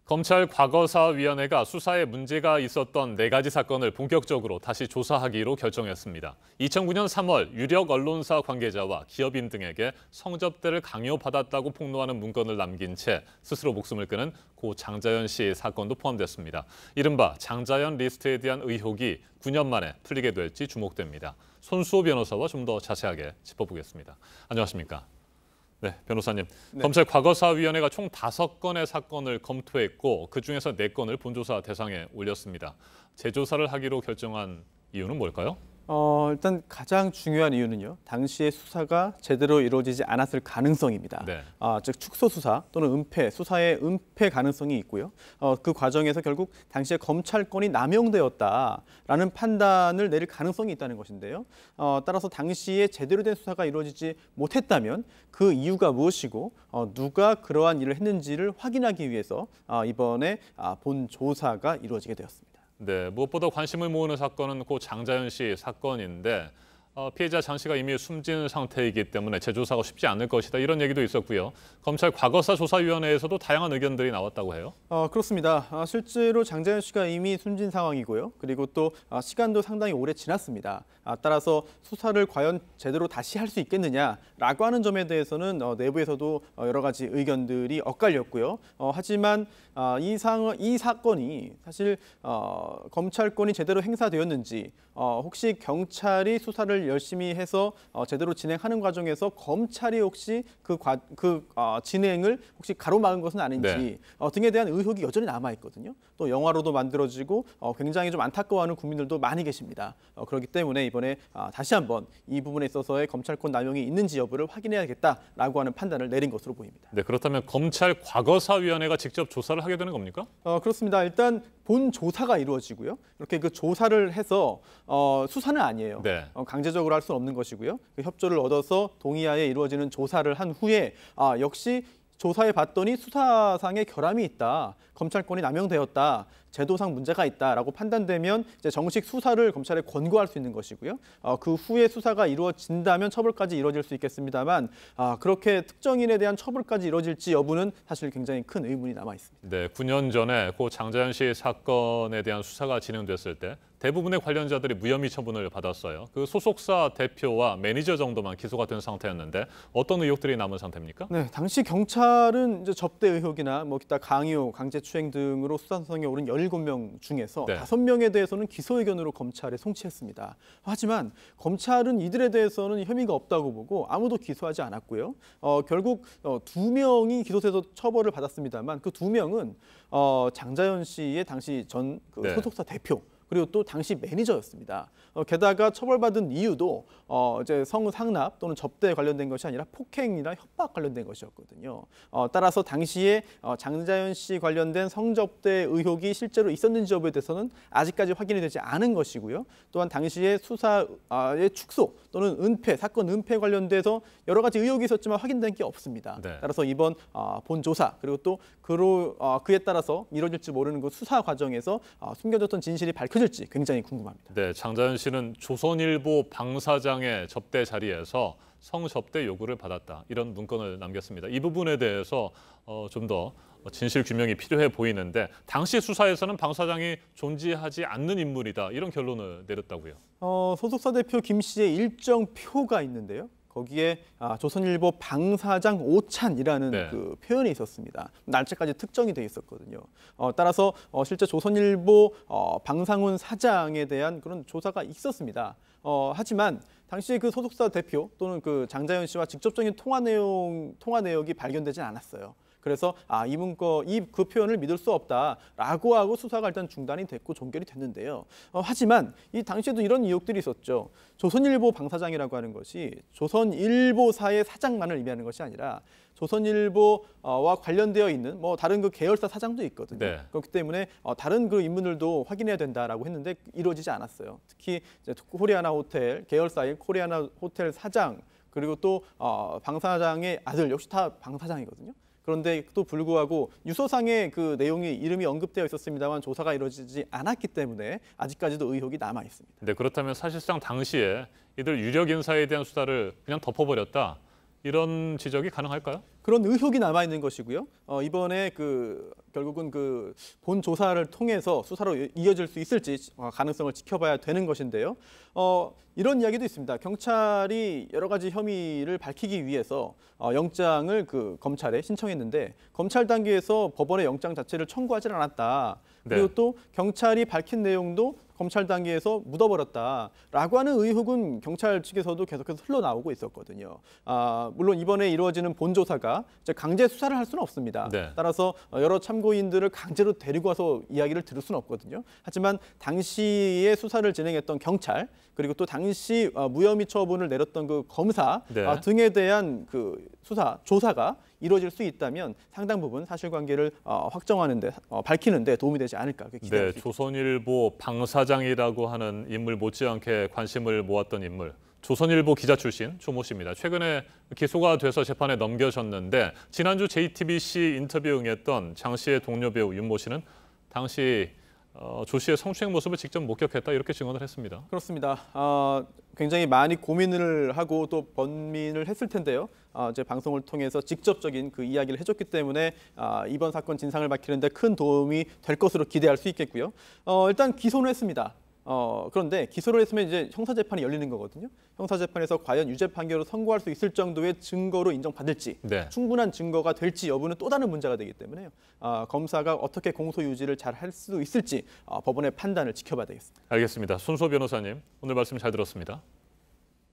검찰 과거사위원회가 수사에 문제가 있었던 4가지 사건을 본격적으로 다시 조사하기로 결정했습니다. 2009년 3월 유력 언론사 관계자와 기업인 등에게 성접대를 강요받았다고 폭로하는 문건을 남긴 채 스스로 목숨을 끊은 고 장자연 씨 사건도 포함됐습니다. 이른바 장자연 리스트에 대한 의혹이 9년 만에 풀리게 될지 주목됩니다. 손수호 변호사와 좀 더 자세하게 짚어보겠습니다. 안녕하십니까? 네, 변호사님. 네. 검찰 과거사위원회가 총 5건의 사건을 검토했고 그중에서 4건을 본조사 대상에 올렸습니다. 재조사를 하기로 결정한 이유는 뭘까요? 일단 가장 중요한 이유는요. 당시의 수사가 제대로 이루어지지 않았을 가능성입니다. 네. 즉 축소 수사 또는 은폐, 수사의 은폐 가능성이 있고요. 그 과정에서 결국 당시에 검찰권이 남용되었다라는 판단을 내릴 가능성이 있다는 것인데요. 따라서 당시에 제대로 된 수사가 이루어지지 못했다면 그 이유가 무엇이고 누가 그러한 일을 했는지를 확인하기 위해서 이번에 본 조사가 이루어지게 되었습니다. 네, 무엇보다 관심을 모으는 사건은 고 장자연 씨 사건인데 피해자 장 씨가 이미 숨진 상태이기 때문에 재조사가 쉽지 않을 것이다 이런 얘기도 있었고요. 검찰 과거사조사위원회에서도 다양한 의견들이 나왔다고 해요. 그렇습니다. 실제로 장자연 씨가 이미 숨진 상황이고요. 그리고 또 시간도 상당히 오래 지났습니다. 따라서 수사를 과연 제대로 다시 할 수 있겠느냐라고 하는 점에 대해서는 내부에서도 여러 가지 의견들이 엇갈렸고요. 하지만 이 사건이 사실 검찰권이 제대로 행사되었는지 혹시 경찰이 수사를 열심히 해서 제대로 진행하는 과정에서 검찰이 혹시 그 진행을 혹시 가로막은 것은 아닌지 네. 등에 대한 의혹이 여전히 남아 있거든요. 또 영화로도 만들어지고 굉장히 좀 안타까워하는 국민들도 많이 계십니다. 그렇기 때문에 이번에 다시 한번 이 부분에 있어서의 검찰권 남용이 있는지 여부를 확인해야겠다라고 하는 판단을 내린 것으로 보입니다. 네, 그렇다면 검찰 과거사위원회가 직접 조사를 하게 되는 겁니까? 그렇습니다. 일단 본 조사가 이루어지고요. 이렇게 그 조사를 해서 수사는 아니에요. 네. 강제적으로 할 수는 없는 것이고요. 그 협조를 얻어서 동의하에 이루어지는 조사를 한 후에 역시 조사해 봤더니 수사상의 결함이 있다. 검찰권이 남용되었다. 제도상 문제가 있다라고 판단되면 이제 정식 수사를 검찰에 권고할 수 있는 것이고요. 그 후에 수사가 이루어진다면 처벌까지 이루어질 수 있겠습니다만 그렇게 특정인에 대한 처벌까지 이루어질지 여부는 사실 굉장히 큰 의문이 남아 있습니다. 네, 9년 전에 고 장자연 씨 사건에 대한 수사가 진행됐을 때 대부분의 관련자들이 무혐의 처분을 받았어요. 그 소속사 대표와 매니저 정도만 기소가 된 상태였는데 어떤 의혹들이 남은 상태입니까? 네, 당시 경찰은 이제 접대 의혹이나 기타 강요, 강제추행 등으로 수사선상에 오른 17명 중에서 네. 5명에 대해서는 기소 의견으로 검찰에 송치했습니다. 하지만 검찰은 이들에 대해서는 혐의가 없다고 보고 아무도 기소하지 않았고요. 결국 2명이 기소돼서 처벌을 받았습니다만 그 2명은 장자연 씨의 당시 전 네. 소속사 대표 그리고 또 당시 매니저였습니다. 게다가 처벌받은 이유도 이제 성상납 또는 접대에 관련된 것이 아니라 폭행이나 협박 관련된 것이었거든요. 따라서 당시에 장자연 씨 관련된 성접대 의혹이 실제로 있었는지 여부에 대해서는 아직까지 확인이 되지 않은 것이고요. 또한 당시에 수사의 축소 또는 은폐, 사건 은폐 관련돼서 여러 가지 의혹이 있었지만 확인된 게 없습니다. 네. 따라서 이번 본 조사 그리고 또 그에 따라서 이루어질지 모르는 그 수사 과정에서 숨겨졌던 진실이 밝혀질지 굉장히 궁금합니다. 네, 장자연 씨는 조선일보 방사장의 접대 자리에서 성접대 요구를 받았다. 이런 문건을 남겼습니다. 이 부분에 대해서 좀 더 진실 규명이 필요해 보이는데 당시 수사에서는 방 사장이 존재하지 않는 인물이다. 이런 결론을 내렸다고요. 소속사 대표 김 씨의 일정 표가 있는데요. 거기에 조선일보 방사장 오찬이라는 네. 그 표현이 있었습니다. 날짜까지 특정이 돼 있었거든요. 따라서 실제 조선일보 방상훈 사장에 대한 그런 조사가 있었습니다. 하지만 당시 그 소속사 대표 또는 그 장자연 씨와 직접적인 통화 내역이 발견되진 않았어요. 그래서 그 표현을 믿을 수 없다라고 하고 수사가 일단 중단이 됐고 종결이 됐는데요. 하지만 이 당시에도 이런 의혹들이 있었죠. 조선일보 방사장이라고 하는 것이 조선일보사의 사장만을 의미하는 것이 아니라 조선일보와 관련되어 있는 다른 그 계열사 사장도 있거든요. 네. 그렇기 때문에 다른 그 인물들도 확인해야 된다라고 했는데 이루어지지 않았어요. 특히 이제 코리아나 호텔 계열사인 코리아나 호텔 사장 그리고 또 방사장의 아들 역시 다 방사장이거든요. 그런데 또 불구하고 유서상의 그 내용이 이름이 언급되어 있었습니다만 조사가 이루어지지 않았기 때문에 아직까지도 의혹이 남아 있습니다. 네, 그렇다면 사실상 당시에 이들 유력 인사에 대한 수사를 그냥 덮어버렸다. 이런 지적이 가능할까요? 그런 의혹이 남아 있는 것이고요. 이번에 결국은 본 조사를 통해서 수사로 이어질 수 있을지 가능성을 지켜봐야 되는 것인데요. 이런 이야기도 있습니다. 경찰이 여러 가지 혐의를 밝히기 위해서 영장을 검찰에 신청했는데 검찰 단계에서 법원에 영장 자체를 청구하지 않았다. 그리고 네. 또 경찰이 밝힌 내용도 검찰 단계에서 묻어버렸다라고 하는 의혹은 경찰 측에서도 계속해서 흘러나오고 있었거든요. 물론 이번에 이루어지는 본조사가 이제 강제 수사를 할 수는 없습니다. 네. 따라서 여러 참고인들을 강제로 데리고 와서 이야기를 들을 수는 없거든요. 하지만 당시에 수사를 진행했던 경찰 그리고 또 당시 무혐의 처분을 내렸던 검사 네. 등에 대한 조사가 이루어질 수 있다면 상당 부분 사실관계를 확정하는데 밝히는데 도움이 되지 않을까 그렇게 기대합니다. 네, 조선일보 방사장이라고 하는 인물 못지않게 관심을 모았던 인물. 조선일보 기자 출신 조모 씨입니다. 최근에 기소가 돼서 재판에 넘겨졌는데 지난주 JTBC 인터뷰에 응했던 장 씨의 동료 배우 윤모 씨는 당시 조 씨의 성추행 모습을 직접 목격했다 이렇게 증언을 했습니다. 그렇습니다. 굉장히 많이 고민을 하고 또 번민을 했을 텐데요. 이제 방송을 통해서 직접적인 이야기를 해줬기 때문에 이번 사건 진상을 밝히는데 큰 도움이 될 것으로 기대할 수 있겠고요. 일단 기소는 했습니다. 그런데 기소를 했으면 이제 형사재판이 열리는 거거든요. 형사재판에서 과연 유죄 판결을 선고할 수 있을 정도의 증거로 인정받을지 네. 충분한 증거가 될지 여부는 또 다른 문제가 되기 때문에요. 검사가 어떻게 공소 유지를 잘 할 수 있을지 법원의 판단을 지켜봐야 되겠습니다. 알겠습니다. 손소 변호사님, 오늘 말씀 잘 들었습니다.